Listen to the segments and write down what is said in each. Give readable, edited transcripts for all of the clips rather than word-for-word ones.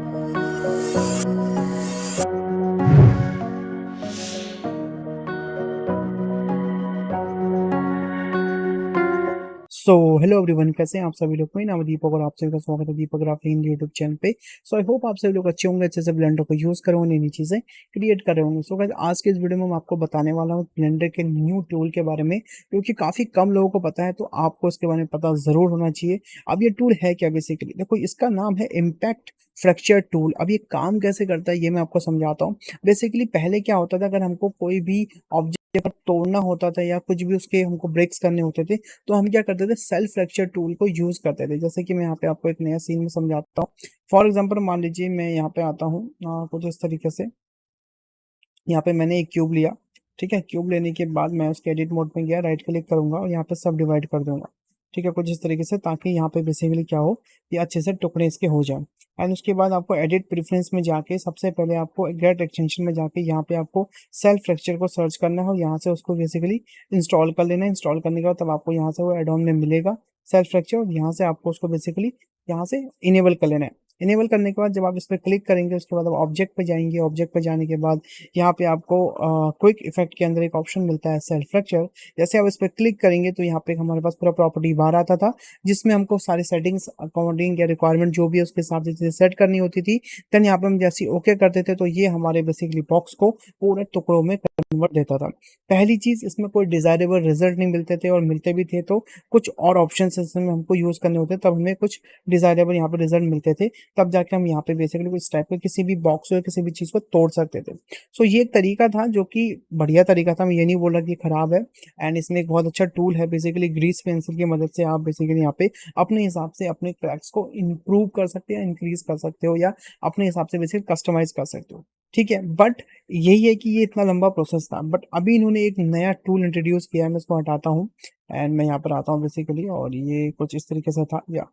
So hello everyone, कैसे हैं आप सभी लोग। मेरा नाम है दीपक और आप सभी का स्वागत है दीपक ग्राफ हिंदी यूट्यूब चैनल पे। सो आई होप आप सभी लोग अच्छे होंगे, अच्छे से ब्लेंडर को यूज़ कर रहे होंगे, नई चीज़ें क्रिएट कर रहे होंगे। सो गाइस, आज के इस वीडियो में मैं आपको बताने वाला हूँ ब्लेंडर के न्यू टूल के बारे में, क्योंकि काफ़ी कम लोगों को पता है, तो आपको इसके बारे में पता ज़रूर होना चाहिए। अब ये टूल है क्या बेसिकली, देखो इसका नाम है इम्पैक्ट फ्रैक्चर टूल। अब ये काम कैसे करता है ये मैं आपको समझाता हूँ। बेसिकली पहले क्या होता था, अगर हमको कोई भी ऑब्जेक्ट तोड़ना होता था या कुछ भी उसके हमको ब्रेक्स करने होते थे, तो हम क्या करते थे, सेल्फ फ्रैक्चर टूल को यूज करते थे। जैसे कि मैं यहाँ पे आपको एक नया सीन में समझाता हूँ। फॉर एग्जांपल मान लीजिए मैं यहाँ पे आता हूँ कुछ इस तरीके से। यहाँ पे मैंने एक क्यूब लिया, ठीक है। क्यूब लेने के बाद मैं उसके एडिट मोड में गया, राइट क्लिक करूंगा और यहाँ पे सब डिवाइड कर दूंगा, ठीक है, कुछ इस तरीके से, ताकि यहाँ पे बेसिकली क्या हो, ये अच्छे से टुकड़े इसके हो जाए। एंड उसके बाद आपको एडिट प्रेफरेंस में जाके सबसे पहले आपको गेट एक्सटेंशन में जाके यहाँ पे आपको सेल्फ फ्रैक्चर को सर्च करना है और यहाँ से उसको बेसिकली इंस्टॉल कर लेना है। इंस्टॉल करने के बाद तब आपको यहाँ से वो एड ऑन में मिलेगा सेल्फ फ्रैक्चर, और यहाँ से आपको उसको बेसिकली यहाँ से इनेबल कर लेना है। इनेबल करने के बाद जब आप इस पर क्लिक करेंगे, उसके बाद आप ऑब्जेक्ट पे जाएंगे। ऑब्जेक्ट पे जाने के बाद यहाँ पे आपको क्विक इफेक्ट के अंदर एक ऑप्शन मिलता है सेल्फ फ्रैक्चर। जैसे आप इस पर क्लिक करेंगे तो यहाँ पे हमारे पास पूरा प्रॉपर्टी बार आता था, जिसमें हमको सारी सेटिंग्स अकॉर्डिंग या रिक्वायरमेंट जो भी है उसके हिसाब से चीजें सेट करनी होती थी। देन यहाँ पे हम जैसे ओके करते थे तो ये हमारे बेसिकली बॉक्स को पूरे टुकड़ों में कन्वर्ट देता था। पहली चीज, इसमें कोई डिजायरेबल रिजल्ट नहीं मिलते थे, और मिलते भी थे तो कुछ और ऑप्शन इसमें हमको यूज करने होते, तब हमें कुछ डिजायरेबल यहाँ पे रिजल्ट मिलते थे। तब जाके हम यहाँ पे बेसिकली इस टाइप के किसी भी बॉक्स या किसी भी चीज को तोड़ सकते थे। सो ये एक तरीका था जो कि बढ़िया तरीका था, मैं ये नहीं बोल रहा कि खराब है। एंड इसमें एक बहुत अच्छा टूल है, बेसिकली ग्रीस पेंसिल की मदद से आप बेसिकली यहाँ पे अपने हिसाब से अपने क्रैक्स को इम्प्रूव कर सकते हैं, इंक्रीज कर सकते हो, या अपने हिसाब से बेसिकली कस्टमाइज कर सकते हो, ठीक है। बट यही है कि ये इतना लंबा प्रोसेस था, बट अभी इन्होंने एक नया टूल इंट्रोड्यूस किया है। मैं इसको हटाता हूँ एंड मैं यहाँ पर आता हूँ बेसिकली, और ये कुछ इस तरीके से था या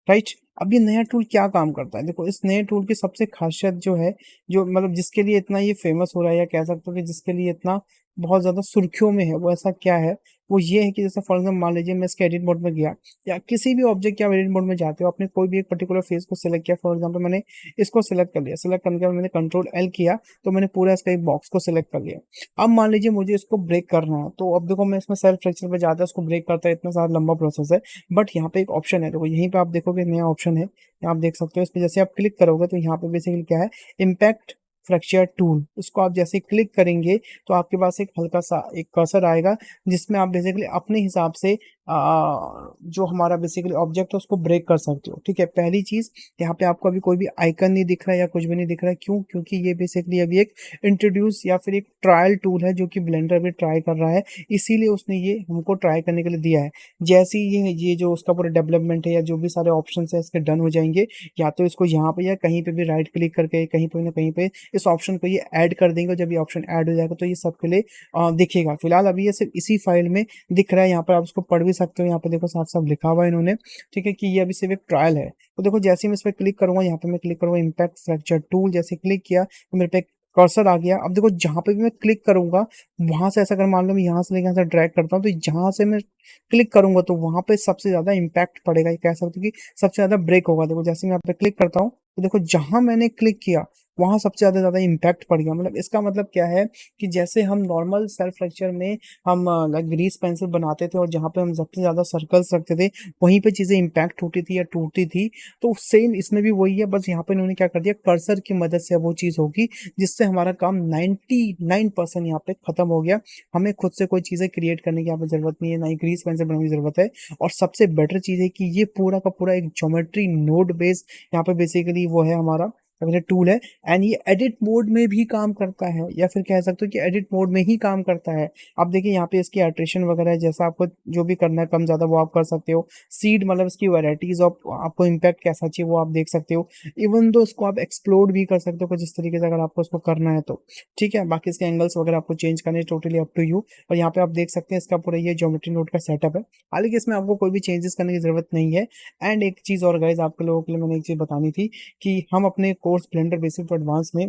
राइट। अब ये नया टूल क्या काम करता है, देखो इस नए टूल की सबसे खासियत जो है, जो मतलब जिसके लिए इतना ये फेमस हो रहा है, या कह सकते हो कि जिसके लिए इतना बहुत ज्यादा सुर्खियों में है, वो ऐसा क्या है, वो ये है कि जैसे फॉर एग्जाम्पल मान लीजिए मैं इसके एडिट मोड में गया, या किसी भी ऑब्जेक्ट या एडिट मोड में जाते हो, आपने कोई भी एक पर्टिकुलर फेस को सिलेक्ट किया। फॉर एग्जाम्पल मैंने इसको सिलेक्ट कर लिया, सिलेक्ट करने के बाद मैंने कंट्रोल एल किया, तो मैंने पूरा इसका एक बॉक्स को सिलेक्ट कर लिया। अब मान लीजिए मुझे इसको ब्रेक करना है, तो अब देखो मैं इसमें सेल्फ फ्रैक्चर पे जाता है, उसको ब्रेक करता है, इतना सारा लंबा प्रोसेस है। बट यहाँ पे एक ऑप्शन है, देखो यहीं पे आप देखोगे नया ऑप्शन है, यहाँ आप देख सकते हो। इस पे जैसे आप क्लिक करोगे तो यहाँ पे बेसिकली क्या है, इम्पैक्ट फ्रैक्चर टूल। उसको आप जैसे क्लिक करेंगे तो आपके पास एक हल्का सा एक कर्सर आएगा, जिसमें आप बेसिकली अपने हिसाब से जो हमारा बेसिकली ऑब्जेक्ट है उसको ब्रेक कर सकते हो, ठीक है। पहली चीज, यहाँ पे आपको अभी कोई भी आइकन नहीं दिख रहा है या कुछ भी नहीं दिख रहा है, क्यों? क्योंकि ये बेसिकली अभी एक इंट्रोड्यूस या फिर एक ट्रायल टूल है जो कि ब्लेंडर भी ट्राई कर रहा है, इसीलिए उसने ये हमको ट्राई करने के लिए दिया है। जैसे ही ये जो उसका पूरा डेवलपमेंट है या जो भी सारे ऑप्शन है इसके डन हो जाएंगे, या तो इसको यहाँ पे या कहीं पे भी राइट क्लिक करके कहीं पे ना कहीं पे इस ऑप्शन को ये ऐड कर देंगे। जब ये ऑप्शन ऐड हो जाएगा तो ये सबके लिए दिखेगा। फिलहाल अभी ये सिर्फ इसी फाइल में दिख रहा है, यहाँ पर आप उसको पढ़ भी सकते हो। यहाँ पे देखो साफ साफ लिखा हुआ है इन्होंने, ठीक है, कि ये अभी सिर्फ एक ट्रायल है। तो देखो जैसे ही मैं इस पर क्लिक करूंगा, यहाँ पे मैं क्लिक करूंगा इम्पैक्ट फ्रैक्चर टूल, जैसे क्लिक किया तो मेरे पे कर्सर आ गया। अब देखो जहां पे भी मैं क्लिक करूंगा, वहां से ऐसा अगर मान लो मैं यहाँ से लेकर यहाँ से ड्रैग करता हूँ, तो जहां से मैं क्लिक करूंगा तो वहां पे सबसे ज्यादा इम्पैक्ट पड़ेगा, ये कह सकते हो कि सबसे ज्यादा ब्रेक होगा। देखो जैसे मैं यहाँ पे क्लिक करता हूँ तो देखो जहां मैंने क्लिक किया वहां सबसे ज्यादा ज्यादा इम्पैक्ट पड़ गया। मतलब इसका मतलब क्या है कि जैसे हम नॉर्मल सेल्फ फ्रैक्चर में हम लाइक ग्रीस पेंसिल बनाते थे और जहाँ पे हम सबसे ज्यादा सर्कल्स रखते थे, वहीं पे चीजें इम्पैक्ट होती थी या टूटती थी, तो सेम इसमें भी वही है। बस यहाँ पे इन्होंने क्या कर दिया, कर्सर की मदद से वो चीज होगी जिससे हमारा काम 99% यहाँ पे खत्म हो गया। हमें खुद से कोई चीजें क्रिएट करने की यहाँ पे जरूरत नहीं है, ना ही ग्रीस पेंसिल बनाने की जरूरत है। और सबसे बेटर चीज है कि ये पूरा का पूरा एक ज्योमेट्री नोड बेस्ड यहाँ पे बेसिकली वो है हमारा अगले टूल है। एंड ये एडिट मोड में भी काम करता है, या फिर कह सकते हो कि एडिट मोड में ही काम करता है। आप देखिए यहाँ पे इसकी एट्रेशन वगैरह है, जैसा आपको जो भी करना है कम ज्यादा वो आप कर सकते हो। सीड मतलब इसकी वैरायटीज ऑफ आपको इम्पैक्ट कैसा चाहिए वो आप देख सकते हो। इवन दो इसको आप एक्सप्लोर भी कर सकते हो कुछ इस तरीके से, अगर आपको इसको करना है तो, ठीक है। बाकी इसके एंगल्स वगैरह आपको चेंज करने टोटली अप टू यू। और यहाँ पे आप देख सकते हैं इसका पूरा ये ज्योमेट्री नोड का सेटअप है। हालांकि इसमें आपको कोई भी चेंजेस करने की जरूरत नहीं है। एंड एक चीज और गाइस, आप लोगों के लिए मैंने एक चीज बतानी थी कि हम अपने course Blender basic to advance में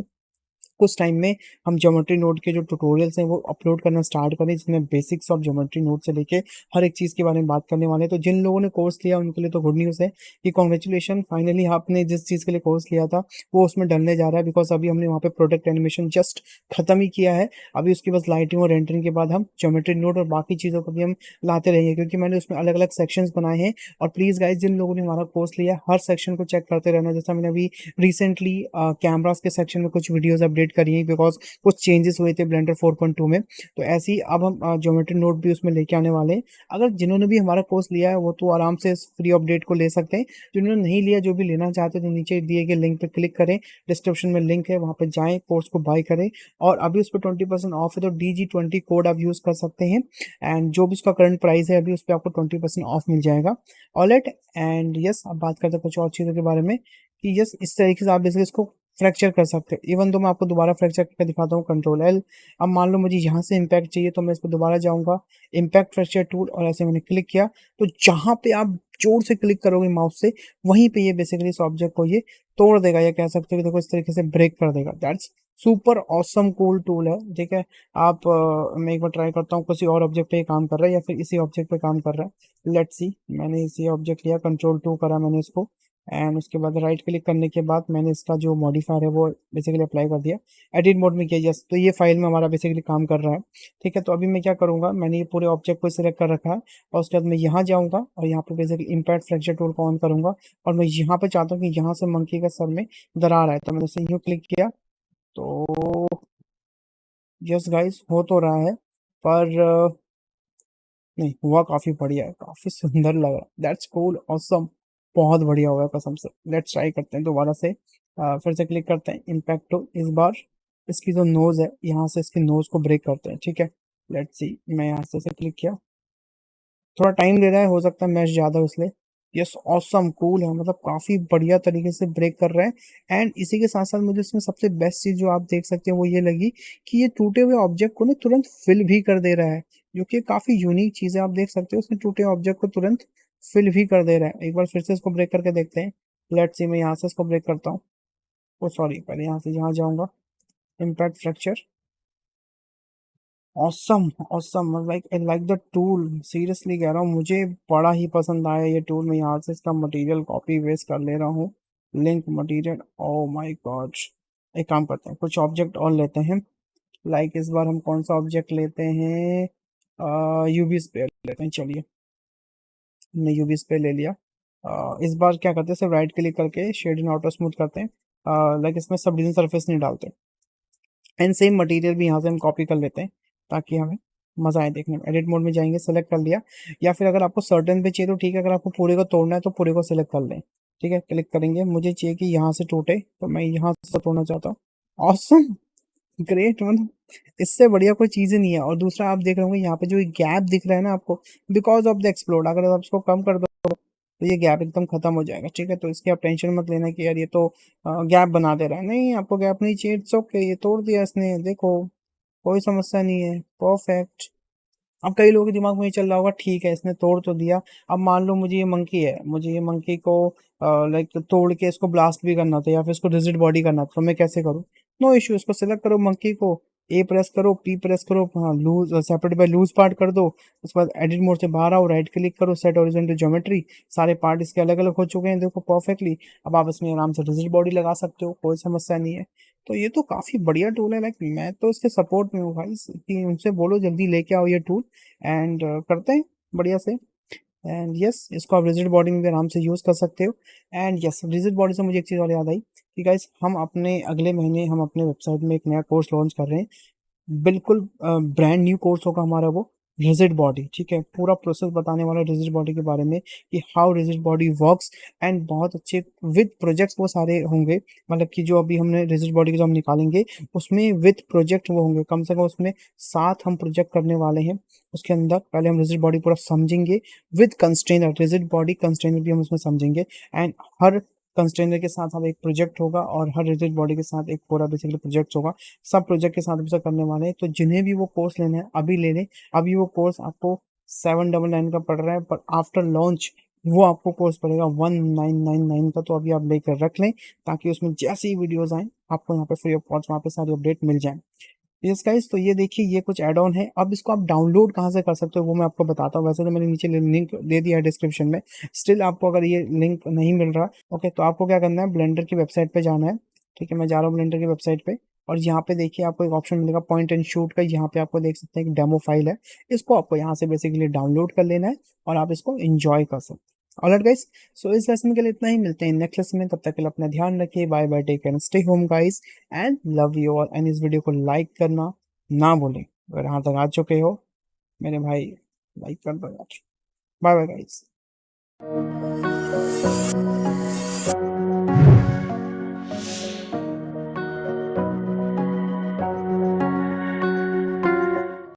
कुछ टाइम में हम ज्योमेट्री नोड के जो ट्यूटोरियल्स हैं वो अपलोड करना स्टार्ट करें, जिसमें बेसिक्स ऑफ ज्योमेट्री नोड से लेके हर एक चीज़ के बारे में बात करने वाले हैं। तो जिन लोगों ने कोर्स लिया उनके लिए तो गुड न्यूज़ है कि कॉन्ग्रेचुलेशन, फाइनली आपने जिस चीज़ के लिए कोर्स लिया था वो उसमें डलने जा रहा है। बिकॉज अभी हमने वहाँ पे प्रोडक्ट एनिमेशन जस्ट खत्म ही किया है। अभी उसके बाद लाइटिंग और रेंडरिंग के बाद हम ज्योमेट्री नोड और बाकी चीज़ों को भी हम लाते रहेंगे, क्योंकि मैंने उसमें अलग अलग सेक्शंस बनाए हैं। और प्लीज़ गाइज, जिन लोगों ने हमारा कोर्स लिया हर सेक्शन को चेक करते रहना। जैसा मैंने अभी रिसेंटली कैमरास के सेक्शन में कुछ वीडियोस अपडेट करी है, बिकॉज कुछ चेंजेस हुए थे ब्लेंडर 4.2 में। तो ऐसे ही अब हम ज्योमेट्री नोट भी उसमें लेके आने वाले हैं। अगर जिन्होंने भी हमारा कोर्स लिया है वो तो आराम से इस फ्री अपडेट को ले सकते हैं। जिन्होंने नहीं लिया, जो भी लेना चाहते हैं, तो नीचे दिए गए लिंक पर क्लिक करें, डिस्क्रिप्शन में लिंक है, वहाँ पर जाएँ, कोर्स को बाय करें। और अभी उस पर 20% ऑफ है, तो DG20 कोड आप यूज़ कर सकते हैं। एंड जो भी उसका करंट प्राइस है अभी उस पर आपको 20% ऑफ मिल जाएगा। ऑलराइट, एंड यस, अब बात करते हैं कुछ और चीज़ों के बारे में कि यस, इस तरीके से आप बेसिकली इसको फ्रैक्चर कर सकते हैं। इवन तो मैं आपको दोबारा फ्रैक्चर करके दिखाता हूँ, Ctrl L। अब मान लो मुझे यहाँ से इम्पैक्ट चाहिए, तो मैं इस पर दोबारा जाऊँगा, इम्पैक्ट फ्रैक्चर टूल, और ऐसे मैंने क्लिक किया। तो जहाँ पे आप जोर से क्लिक करोगे माउस से, वहीं पे ये बेसिकली इस ऑब्जेक्ट को ये तोड़ देगा, या कह सकते हो कि देखो इस तरीके से ब्रेक कर देगा। That's super awesome cool tool है, ठीक है। आप मैं एक बार ट्राई करता हूँ, किसी और ऑब्जेक्ट पे काम कर रहा है या फिर इसी ऑब्जेक्ट पे काम कर रहा है। लेट्स सी, मैंने इसी ऑब्जेक्ट लिया, Ctrl 2 करा मैंने इसको, एंड उसके बाद राइट क्लिक करने के बाद मैंने इसका जो मॉडिफायर है वो बेसिकली अप्लाई कर दिया, एडिट मोड में किया। यस, तो ये फाइल में हमारा बेसिकली काम कर रहा है, ठीक है। तो अभी मैं क्या करूँगा, मैंने ये पूरे ऑब्जेक्ट को सिलेक्ट कर रखा है, और उसके बाद मैं यहाँ जाऊँगा और यहाँ पे बेसिकली इम्पैक्ट फ्रैक्चर टूल को ऑन करूँगा। और मैं यहाँ पे चाहता हूँ कि यहाँ से मंकी का सर में दरार है, तो मैंने इसे यूँ क्लिक किया। तो यस गाइस, हो तो रहा है, पर नहीं हुआ, काफी बढ़िया है, काफी सुंदर लग रहा है। दैट्स कूल, ऑसम, बहुत बढ़िया हुआ है कसम से। लेट्स ट्राई करते हैं दोबारा से। फिर से क्लिक करते हैं इम्पैक्ट टू, इस बार इसकी जो नोज है यहाँ से इसकी नोज को ब्रेक करते हैं, ठीक है। लेट्स सी, मैं यहाँ से क्लिक किया, थोड़ा टाइम ले रहा है, हो सकता है मैच ज्यादा हो इसलिए। यस, ऑसम, कूल है, मतलब काफी बढ़िया तरीके से ब्रेक कर रहे हैं। एंड इसी के साथ साथ मुझे इसमें सबसे बेस्ट चीज जो आप देख सकते हैं वो ये लगी कि ये टूटे हुए ऑब्जेक्ट को ना तुरंत फिल भी कर दे रहा है, जो कि काफी यूनिक चीज है। आप देख सकते हो उसने टूटे ऑब्जेक्ट को तुरंत फिल भी कर दे रहा है। एक बार फिर से इसको ब्रेक करके देखते हैं। लेट्स सी, मैं यहाँ से इसको ब्रेक करता हूँ। ओ सॉरी, पहले यहाँ से यहाँ जाऊंगा, impact fracture, awesome awesome, like the tool, seriously कह रहा हूँ, मुझे बड़ा ही पसंद आया ये टूल। मैं यहाँ से इसका मटेरियल कॉपी वेस्ट कर ले रहा हूँ, link material, oh my God. एक काम करते हैं, कुछ ऑब्जेक्ट और लेते हैं। लाइक इस बार हम कौन सा ऑब्जेक्ट लेते हैं, यूवी स्पेयर लेते हैं, चलिए। हमने यूवी स्पेयर ले लिया। इस बार क्या करते हैं, सिर्फ राइट क्लिक करके शेड इन ऑटो स्मूथ करते हैं। लाइक इसमें सब डिजाइन सरफेस नहीं डालते। एंड सेम मटेरियल भी यहाँ से हम कॉपी कर लेते हैं, ताकि हमें मजा आए देखने में। एडिट मोड में जाएंगे, सेलेक्ट कर लिया, या फिर अगर आपको सर्टेन पे चाहिए तो ठीक है, अगर आपको पूरे को तोड़ना है तो पूरे को सिलेक्ट कर लें, ठीक है। क्लिक करेंगे, मुझे चाहिए कि यहाँ से टूटे, तो मैं यहाँ से तोड़ना चाहता हूँ। ऑसम, ग्रेट, मतलब इससे बढ़िया कोई चीज़ ही नहीं है। और दूसरा, आप देख रहे होंगे यहाँ पे जो गैप दिख रहा है ना आपको, बिकॉज ऑफ द एक्सप्लोड, अगर आप इसको कम कर दो तो ये गैप एकदम खत्म हो जाएगा, ठीक है। तो इसकी आप टेंशन मत लेना कि यार ये तो गैप बना दे रहा है, नहीं, आपको गैप नहीं चाहिए, इट्स ओके, ये तोड़ दिया इसने, देखो कोई समस्या नहीं है, परफेक्ट। अब कई लोगों के दिमाग में ये चल रहा होगा, ठीक है इसने तोड़ तो दिया, अब मान लो मुझे ये मंकी है, मुझे ये मंकी को लाइक तोड़ के इसको ब्लास्ट भी करना था, या फिर इसको रिजिड बॉडी करना था, तो मैं कैसे करूँ। नो इश्यू, इसको सिलेक्ट करो मंकी को, ए प्रेस करो, पी प्रेस करो, हाँ, loose separate by loose part कर दो। उसके बाद एडिट मोड से बाहर आओ, राइट क्लिक करो, सेट हॉरिजॉन्टल ज्योमेट्री, सारे पार्ट इसके अलग अलग हो चुके हैं, देखो परफेक्टली। अब आप इसमें आराम से रिजिड बॉडी लगा सकते हो, कोई समस्या नहीं है। तो ये तो काफी बढ़िया टूल है, लाइक मैं तो इसके सपोर्ट में हूँ भाई, कि उनसे बोलो जल्दी लेके आओ ये टूल, एंड करते हैं बढ़िया से। एंड यस, इसको आप रिजिड बॉडी में भी आराम से यूज़ कर सकते हो। एंड यस, रिजिड बॉडी से मुझे एक चीज़ और याद आई कि गाइस, हम अपने अगले महीने हम अपने वेबसाइट में एक नया कोर्स लॉन्च कर रहे हैं। बिल्कुल ब्रांड न्यू कोर्स होगा हमारा वो, रिजिड बॉडी, ठीक है। पूरा प्रोसेस बताने वाला रिजिड बॉडी के बारे में, कि how rigid body works. And बहुत अच्छे विद प्रोजेक्ट्स वो सारे होंगे, मतलब कि जो अभी हमने रिजिड बॉडी के जो हम निकालेंगे उसमें विद प्रोजेक्ट वो होंगे, कम से कम उसमें 7 हम प्रोजेक्ट करने वाले हैं। उसके अंदर पहले हम रिजिड बॉडी पूरा समझेंगे, विद कंस्ट्रेनर, रिजिड बॉडी कंस्ट्रेनर भी हम उसमें समझेंगे। एंड हर कंस्ट्रेनर के साथ हम एक प्रोजेक्ट होगा, और हर रिजिड बॉडी के साथ एक पूरा बेसिकली प्रोजेक्ट होगा। सब प्रोजेक्ट के साथ भी सब करने वाले हैं। तो जिन्हें भी वो कोर्स लेना है अभी ले लें। अभी वो कोर्स आपको 799 का पड़ रहा है, पर आफ्टर लॉन्च वो आपको कोर्स पड़ेगा 1999 का। तो अभी आप लेकर रख लें ताकि उसमें जैसी ही वीडियोस आए आपको यहाँ पे फ्री ऑफ कॉस्ट वहाँ पे सारी अपडेट मिल जाए। यस गाइस, तो ये देखिए ये कुछ ऐड ऑन है। अब इसको आप डाउनलोड कहाँ से कर सकते हो वो मैं आपको बताता हूँ। वैसे तो मैंने नीचे लिंक दे दिया है डिस्क्रिप्शन में, स्टिल आपको अगर ये लिंक नहीं मिल रहा ओके तो आपको क्या करना है, ब्लेंडर की वेबसाइट पे जाना है। ठीक है, मैं जा रहा हूँ ब्लेंडर की वेबसाइट पे और यहाँ पे देखिए आपको एक ऑप्शन मिलेगा पॉइंट एंड शूट का। यहाँ पे आपको देख सकते हैं एक डेमो फाइल है, इसको आपको यहाँ से बेसिकली डाउनलोड कर लेना है और आप इसको एंजॉय कर सकते हैं। ऑलराइट गाइस, सो इस लेसन के लिए इतना ही, मिलते हैं नेक्स्ट लेसन में। तब तक के लिए अपना ध्यान रखिए। Bye bye, take care, stay home guys and love you all. And इस वीडियो को लाइक करना ना भूलें। अगर यहाँ तक आ चुके हो मेरे भाई, लाइक कर दो यार। Bye bye guys.